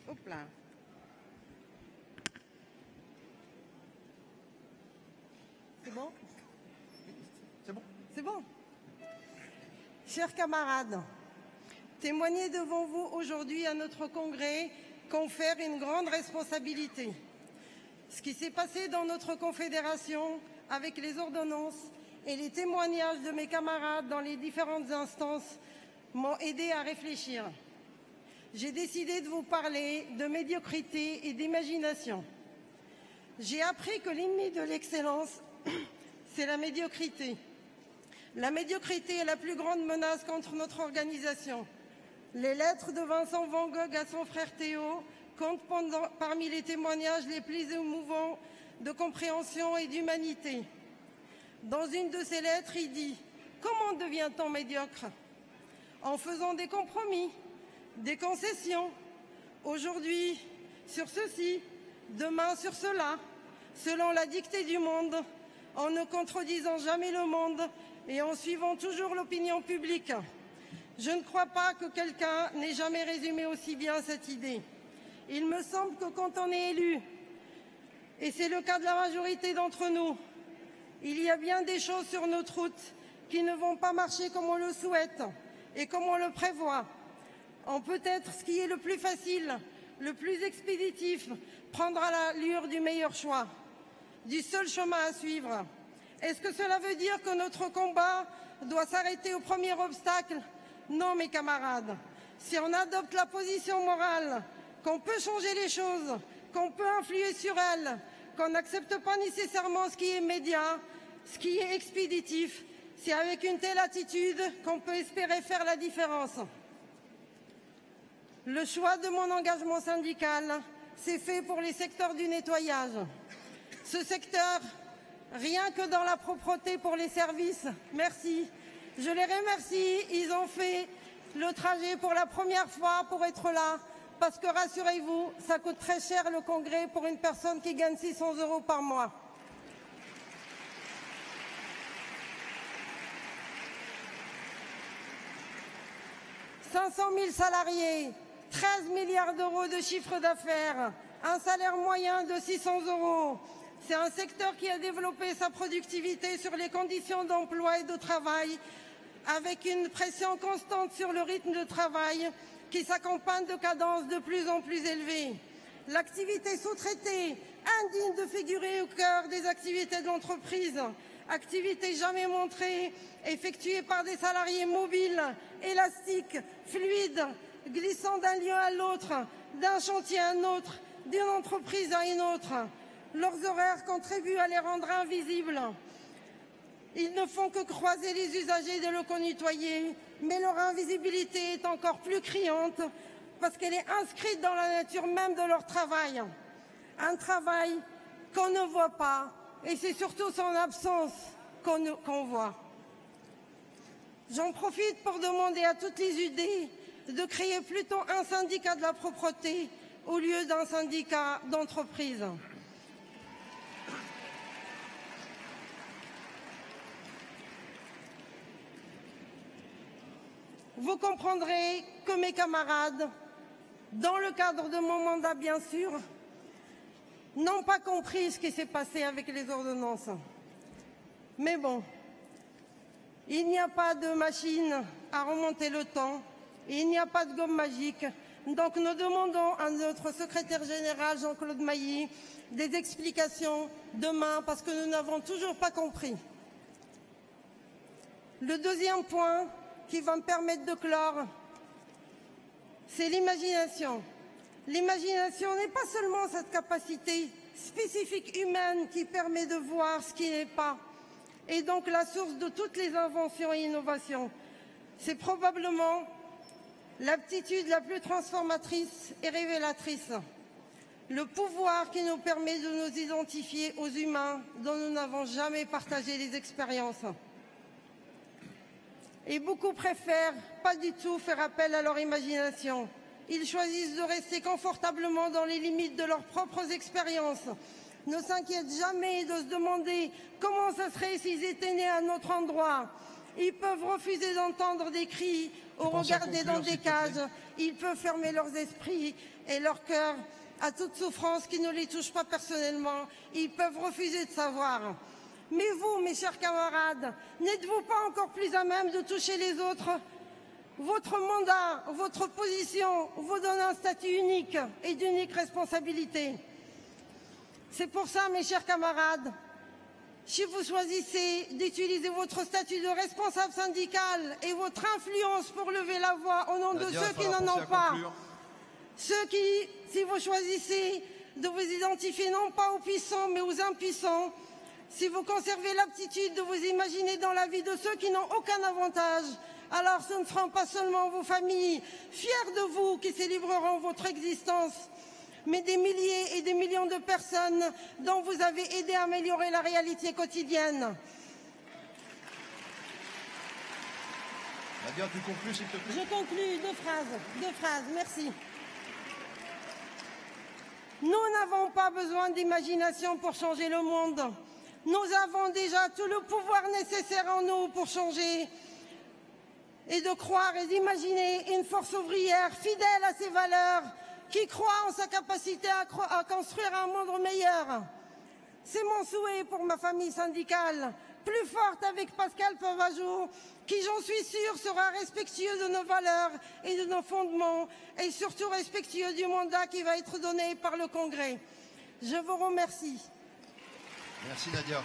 Hop là. C'est bon? C'est bon. C'est bon. Chers camarades, témoigner devant vous aujourd'hui à notre congrès confère une grande responsabilité. Ce qui s'est passé dans notre confédération avec les ordonnances et les témoignages de mes camarades dans les différentes instances m'ont aidé à réfléchir. J'ai décidé de vous parler de médiocrité et d'imagination. J'ai appris que l'ennemi de l'excellence, c'est la médiocrité. La médiocrité est la plus grande menace contre notre organisation. Les lettres de Vincent Van Gogh à son frère Théo comptent parmi les témoignages les plus émouvants de compréhension et d'humanité. Dans une de ses lettres, il dit « Comment devient-on médiocre ? En faisant des compromis, des concessions, aujourd'hui sur ceci, demain sur cela, selon la dictée du monde, en ne contredisant jamais le monde et en suivant toujours l'opinion publique. Je ne crois pas que quelqu'un n'ait jamais résumé aussi bien cette idée. Il me semble que quand on est élu, et c'est le cas de la majorité d'entre nous, il y a bien des choses sur notre route qui ne vont pas marcher comme on le souhaite et comme on le prévoit. En peut-être ce qui est le plus facile, le plus expéditif, prendra l'allure du meilleur choix, du seul chemin à suivre. Est-ce que cela veut dire que notre combat doit s'arrêter au premier obstacle? Non, mes camarades. Si on adopte la position morale qu'on peut changer les choses, qu'on peut influer sur elles, qu'on n'accepte pas nécessairement ce qui est immédiat, ce qui est expéditif, c'est avec une telle attitude qu'on peut espérer faire la différence. Le choix de mon engagement syndical s'est fait pour les secteurs du nettoyage. Ce secteur, rien que dans la propreté pour les services, merci. Je les remercie, ils ont fait le trajet pour la première fois pour être là, parce que rassurez-vous, ça coûte très cher le congrès pour une personne qui gagne 600 € par mois. « 500 000 salariés, 13 milliards d'euros de chiffre d'affaires, un salaire moyen de 600 €. C'est un secteur qui a développé sa productivité sur les conditions d'emploi et de travail, avec une pression constante sur le rythme de travail qui s'accompagne de cadences de plus en plus élevées. L'activité sous-traitée, indigne de figurer au cœur des activités de l'entreprise, activité jamais montrée, effectuée par des salariés mobiles, élastiques, fluides, glissant d'un lieu à l'autre, d'un chantier à un autre, d'une entreprise à une autre. Leurs horaires contribuent à les rendre invisibles. Ils ne font que croiser les usagers des locaux nettoyés, mais leur invisibilité est encore plus criante parce qu'elle est inscrite dans la nature même de leur travail. Un travail qu'on ne voit pas, et c'est surtout son absence qu'on voit. J'en profite pour demander à toutes les idées de créer plutôt un syndicat de la propreté au lieu d'un syndicat d'entreprise. Vous comprendrez que mes camarades, dans le cadre de mon mandat bien sûr, n'ont pas compris ce qui s'est passé avec les ordonnances. Mais bon, il n'y a pas de machine à remonter le temps, il n'y a pas de gomme magique. Donc nous demandons à notre secrétaire général Jean-Claude Mailly des explications demain parce que nous n'avons toujours pas compris. Le deuxième point qui va me permettre de clore, c'est l'imagination. L'imagination n'est pas seulement cette capacité spécifique humaine qui permet de voir ce qui n'est pas, et donc la source de toutes les inventions et innovations. C'est probablement l'aptitude la plus transformatrice et révélatrice. Le pouvoir qui nous permet de nous identifier aux humains dont nous n'avons jamais partagé les expériences. Et beaucoup préfèrent pas du tout faire appel à leur imagination. Ils choisissent de rester confortablement dans les limites de leurs propres expériences, ne s'inquiètent jamais de se demander comment ça serait s'ils étaient nés à notre endroit, Ils peuvent refuser d'entendre des cris ou regarder dans des cages. Ils peuvent fermer leurs esprits et leur cœur à toute souffrance qui ne les touche pas personnellement. Ils peuvent refuser de savoir. Mais vous, mes chers camarades, n'êtes-vous pas encore plus à même de toucher les autres? Votre mandat, votre position vous donne un statut unique et d'unique responsabilité. C'est pour ça, mes chers camarades, si vous choisissez d'utiliser votre statut de responsable syndical et votre influence pour lever la voix au nom de ceux qui n'en ont pas, si vous choisissez de vous identifier non pas aux puissants mais aux impuissants, si vous conservez l'aptitude de vous imaginer dans la vie de ceux qui n'ont aucun avantage, alors ce ne seront pas seulement vos familles fières de vous qui célébreront votre existence, mais des milliers et des millions de personnes dont vous avez aidé à améliorer la réalité quotidienne. Nadia, tu conclus s'il te plaît. Je conclus, deux phrases, merci. Nous n'avons pas besoin d'imagination pour changer le monde. Nous avons déjà tout le pouvoir nécessaire en nous pour changer et de croire et d'imaginer une force ouvrière fidèle à ses valeurs, qui croit en sa capacité à construire un monde meilleur. C'est mon souhait pour ma famille syndicale, plus forte avec Pascal Pavajou, qui, j'en suis sûre, sera respectueux de nos valeurs et de nos fondements, et surtout respectueux du mandat qui va être donné par le Congrès. Je vous remercie. Merci Nadia.